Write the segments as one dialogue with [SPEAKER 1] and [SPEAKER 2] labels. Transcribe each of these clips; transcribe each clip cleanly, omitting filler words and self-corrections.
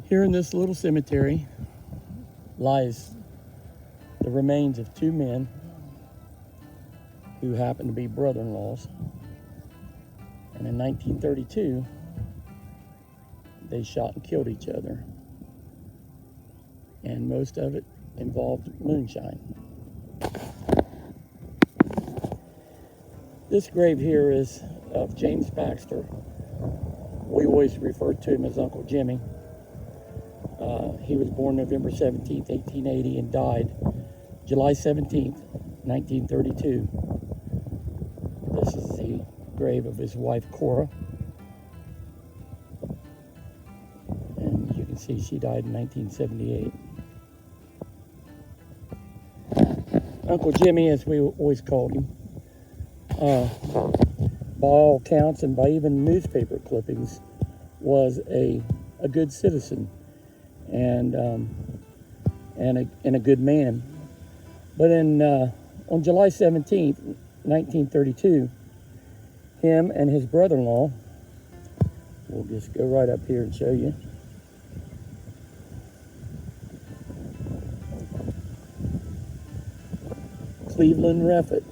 [SPEAKER 1] Here in this little cemetery lies the remains of two men who happen to be brother-in-laws. And in 1932, they shot and killed each other. And most of it involved moonshine. This grave here is of James Baxter. We always refer to him as Uncle Jimmy. He was born November 17th, 1880, and died July 17th, 1932. This is the grave of his wife, Cora. And you can see she died in 1978. Uncle Jimmy, as we always called him, by all accounts and by even newspaper clippings, was a good citizen and a good man. But on July 17th, 1932, him and his brother-in-law, we'll just go right up here and show you. Cleveland Reffitt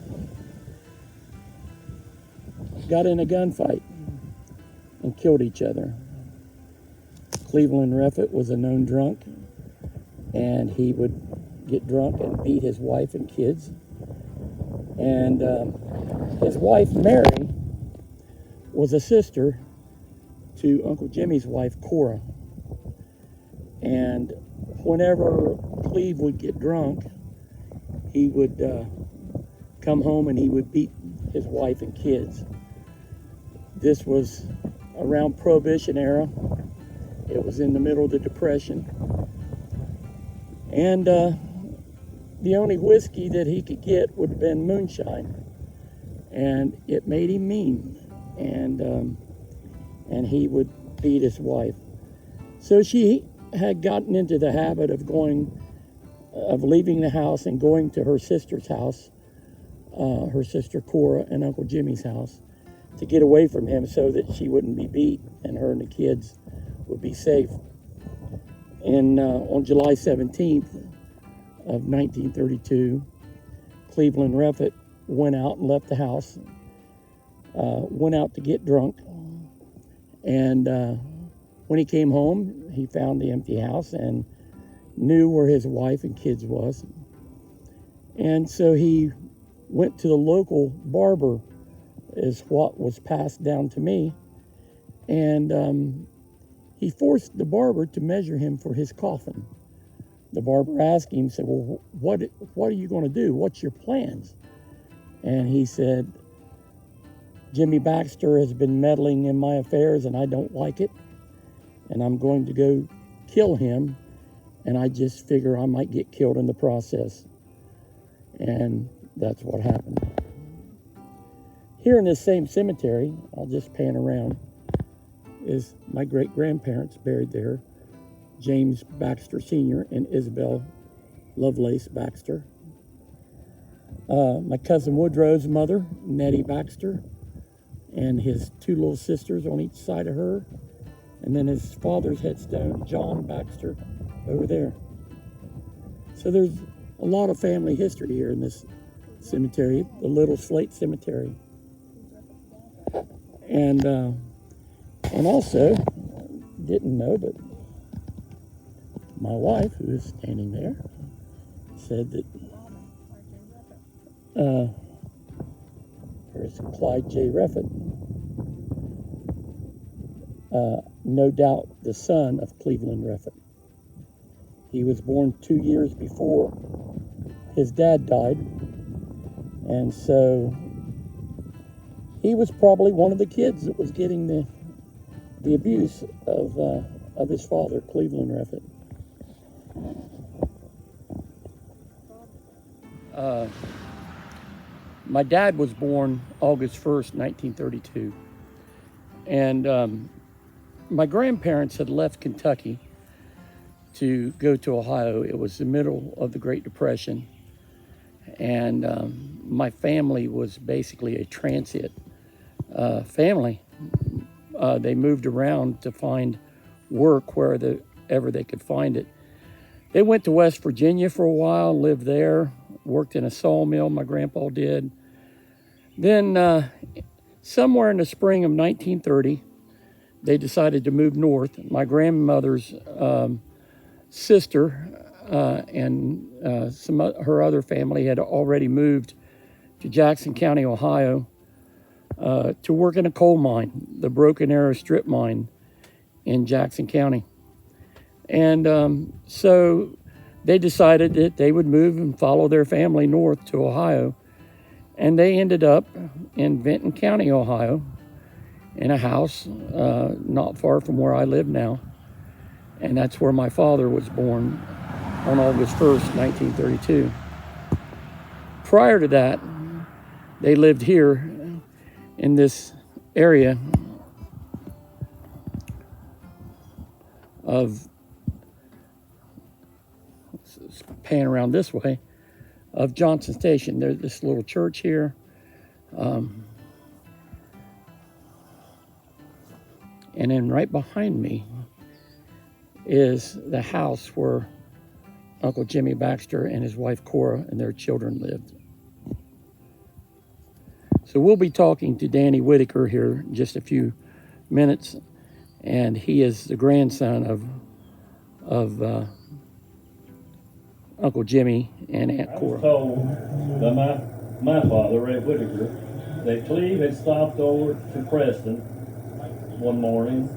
[SPEAKER 1] got in a gunfight and killed each other. Cleveland Reffitt was a known drunk, and he would get drunk and beat his wife and kids. And his wife, Mary, was a sister to Uncle Jimmy's wife, Cora. And whenever Cleve would get drunk, he would come home and he would beat his wife and kids. This was around Prohibition era. It was in the middle of the Depression. And the only whiskey that he could get would have been moonshine. And it made him mean. And he would beat his wife. So she had gotten into the habit of leaving the house and going to her sister's house, her sister Cora and Uncle Jimmy's house, to get away from him so that she wouldn't be beat and her and the kids would be safe. And on July 17th of 1932, Cleveland Reffitt went out and left the house, went out to get drunk. And when he came home, he found the empty house and knew where his wife and kids was. And so he went to the local barber, is what was passed down to me. And he forced the barber to measure him for his coffin. The barber asked him, said, well, what are you going to do? What's your plans? And he said, Jimmy Baxter has been meddling in my affairs and I don't like it. And I'm going to go kill him. And I just figure I might get killed in the process. And that's what happened. Here in this same cemetery, I'll just pan around, is my great-grandparents buried there, James Baxter Sr. and Isabel Lovelace Baxter. My cousin Woodrow's mother, Nettie Baxter, and his two little sisters on each side of her, and then his father's headstone, John Baxter, over there. So there's a lot of family history here in this cemetery, the Little Slate Cemetery. And also, didn't know, but my wife, who is standing there, said that there's Clyde J. Reffitt, no doubt the son of Cleveland Reffitt. He was born 2 years before his dad died, and so he was probably one of the kids that was getting the abuse of his father, Cleveland Reffitt. My dad was born August 1st, 1932. And my grandparents had left Kentucky to go to Ohio. It was the middle of the Great Depression. And my family was basically a transit family. They moved around to find work where wherever they could find it. They went to West Virginia for a while, lived there, worked in a sawmill, my grandpa did. Then somewhere in the spring of 1930, they decided to move north. My grandmother's sister and her other family had already moved to Jackson County, Ohio, to work in a coal mine, the Broken Arrow Strip Mine in Jackson County. And so they decided that they would move and follow their family north to Ohio. And they ended up in Benton County, Ohio, in a house not far from where I live now. And that's where my father was born on August 1st, 1932. Prior to that, they lived here in this area of, let's pan around this way, of Johnson Station. There's this little church here. And then right behind me is the house where Uncle Jimmy Baxter and his wife Cora and their children lived. So we'll be talking to Danny Whitaker here in just a few minutes, and he is the grandson of Uncle Jimmy and Aunt Cora.
[SPEAKER 2] I was told by my father, Ray Whitaker, that Cleve had stopped over to Preston one morning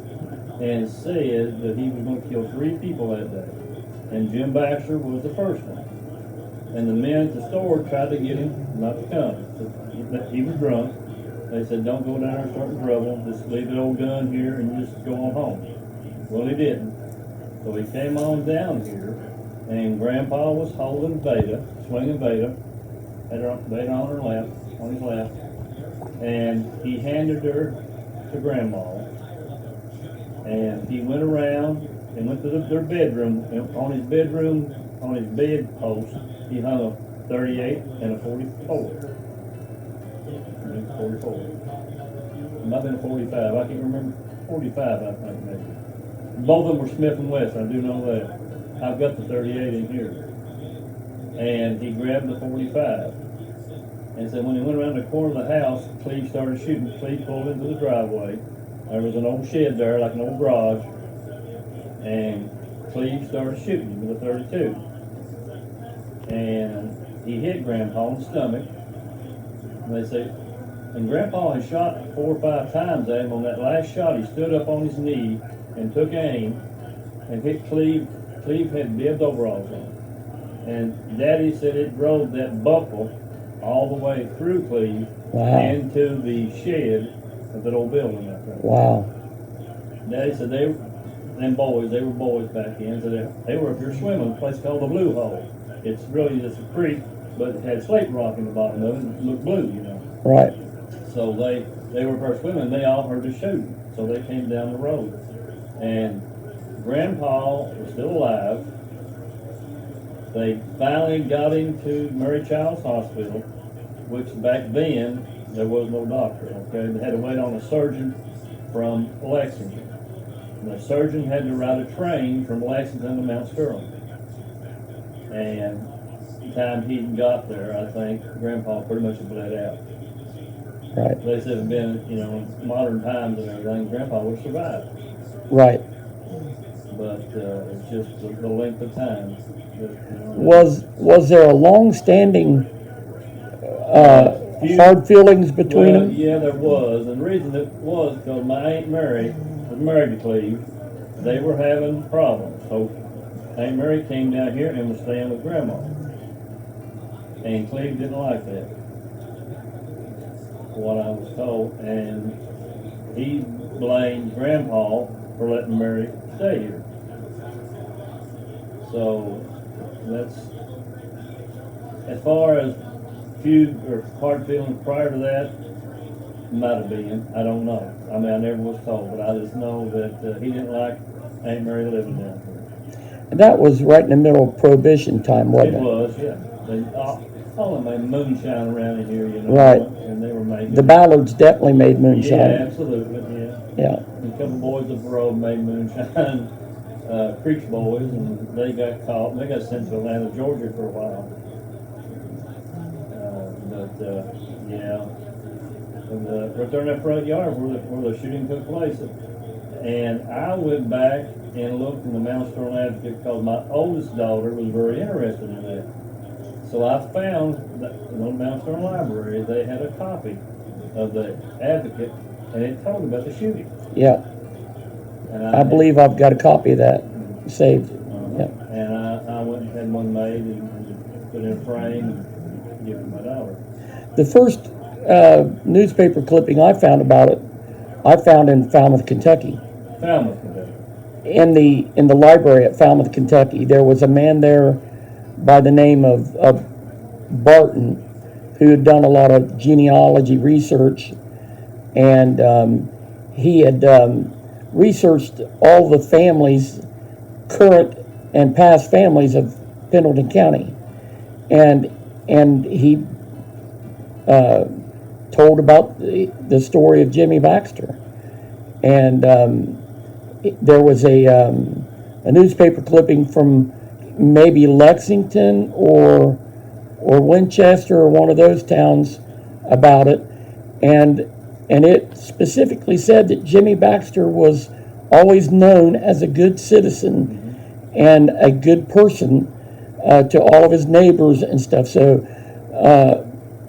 [SPEAKER 2] and said that he was going to kill 3 people that day. And Jim Baxter was the first one. And the men at the store tried to get him not to come. He was drunk. They said, don't go down there and start trouble. Just leave the old gun here and just go on home. Well, he didn't. So he came on down here, and Grandpa was holding Veda, swinging Veda, had Veda on her lap, on his lap, and he handed her to Grandma. And he went around and went to their bedroom, and on his bed post, he hung a 38 and a 44. 44. It might have been a 45. I can't remember. 45, I think, maybe. Both of them were Smith & Wesson. I do know that. I've got the 38 in here. And he grabbed the 45. And so when he went around the corner of the house, Cleve started shooting. Cleve pulled into the driveway. There was an old shed there, like an old garage. And Cleve started shooting him with a 32. And he hit Grandpa in the stomach. And they say, and Grandpa had shot 4 or 5 times at him. On that last shot, he stood up on his knee and took aim and hit Cleve. Cleve had bibbed overalls on. And Daddy said it drove that buckle all the way through Cleve into the shed of that old building out there.
[SPEAKER 1] Wow.
[SPEAKER 2] Daddy said they were boys back then, so they were up here swimming, a place called the Blue Hole. It's really just a creek, but it had slate rock in the bottom of it, and it looked blue, you know.
[SPEAKER 1] Right.
[SPEAKER 2] So they were first swimming, they all heard the shooting, so they came down the road. And Grandpa was still alive. They finally got him to Mary Child's Hospital, which back then, there was no doctor, okay? They had to wait on a surgeon from Lexington. And the surgeon had to ride a train from Lexington to Mount Sterling. And the time he got there, I think Grandpa pretty much bled out.
[SPEAKER 1] Right.
[SPEAKER 2] They said it had been, you know, modern times and everything, Grandpa would survive.
[SPEAKER 1] Right.
[SPEAKER 2] But it's just the length of time.
[SPEAKER 1] Was there a long-standing hard feelings between them?
[SPEAKER 2] Yeah, there was. And the reason it was because my Aunt Mary was married to Cleve. They were having problems. So Aunt Mary came down here and was staying with Grandma. And Cleve didn't like that, what I was told. And he blamed Grandpa for letting Mary stay here. So that's, as far as feud or hard feelings prior to that, might have been. I don't know. I mean, I never was told, but I just know that he didn't like Aunt Mary living down here.
[SPEAKER 1] And that was right in the middle of Prohibition time, wasn't it?
[SPEAKER 2] It was, yeah. They all of them made moonshine around in here, you know.
[SPEAKER 1] Right.
[SPEAKER 2] And they were making
[SPEAKER 1] The Ballards definitely made moonshine.
[SPEAKER 2] Yeah, absolutely, yeah.
[SPEAKER 1] Yeah.
[SPEAKER 2] And a couple boys up the road made moonshine. Creek boys, and they got caught, and they got sent to Atlanta, Georgia for a while. Yeah, right there in that front yard where the shooting took place. And I went back and looked in the Mount Sterling Advocate because my oldest daughter was very interested in that. So I found that in the Mount Sterling Library, they had a copy of the Advocate, and it told about the shooting.
[SPEAKER 1] Yeah.
[SPEAKER 2] And
[SPEAKER 1] I believe I've got a copy of that saved. Yeah.
[SPEAKER 2] And I went and had one made and put in a frame and give it to my daughter.
[SPEAKER 1] The first newspaper clipping I found about it, I found in Falmouth, Kentucky.
[SPEAKER 2] Falmouth, Kentucky.
[SPEAKER 1] In the library at Falmouth, Kentucky, there was a man there by the name of Barton, who had done a lot of genealogy research, and he had researched all the families, current and past families of Pendleton County, and he told about the story of Jimmy Baxter, and there was a newspaper clipping from maybe Lexington or Winchester or one of those towns about it, and it specifically said that Jimmy Baxter was always known as a good citizen and a good person to all of his neighbors and stuff. So,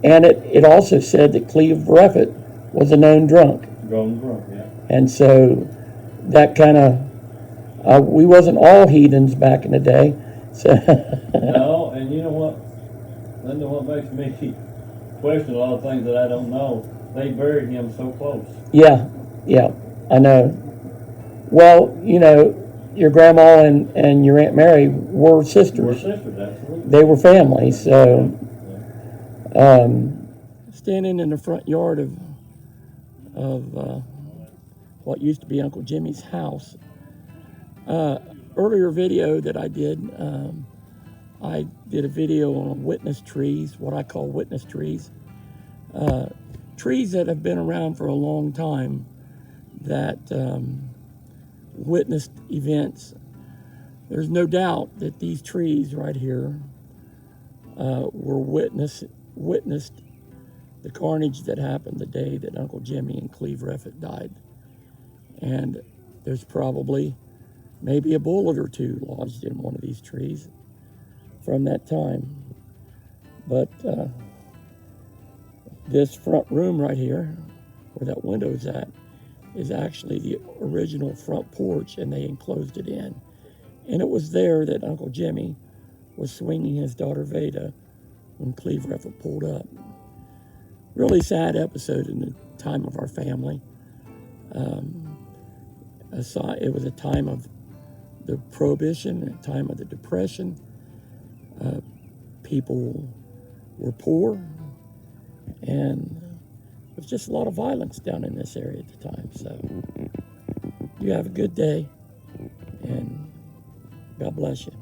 [SPEAKER 1] and it also said that Cleve Reffett was a known drunk.
[SPEAKER 2] Drunk, yeah.
[SPEAKER 1] And so that kind of, we wasn't all heathens back in the day. So
[SPEAKER 2] No, and you know what, Linda, what makes me question a lot of things that I don't know, they buried him so close.
[SPEAKER 1] Yeah, I know. Well, you know, your grandma and your Aunt Mary were sisters.
[SPEAKER 2] We're sisters, absolutely.
[SPEAKER 1] They were family, so. Standing in the front yard of what used to be Uncle Jimmy's house. Earlier video that I did a video on witness trees, what I call witness trees. Trees that have been around for a long time that witnessed events. There's no doubt that these trees right here witnessed the carnage that happened the day that Uncle Jimmy and Cleve Reffett died. And there's probably maybe a bullet or two lodged in one of these trees from that time. But this front room right here, where that window's at, is actually the original front porch, and they enclosed it in. And it was there that Uncle Jimmy was swinging his daughter Veda when Cleve Reffett pulled up. Really sad episode in the time of our family. It was a time of the Prohibition, a time of the Depression. People were poor, and there was just a lot of violence down in this area at the time. So you have a good day, and God bless you.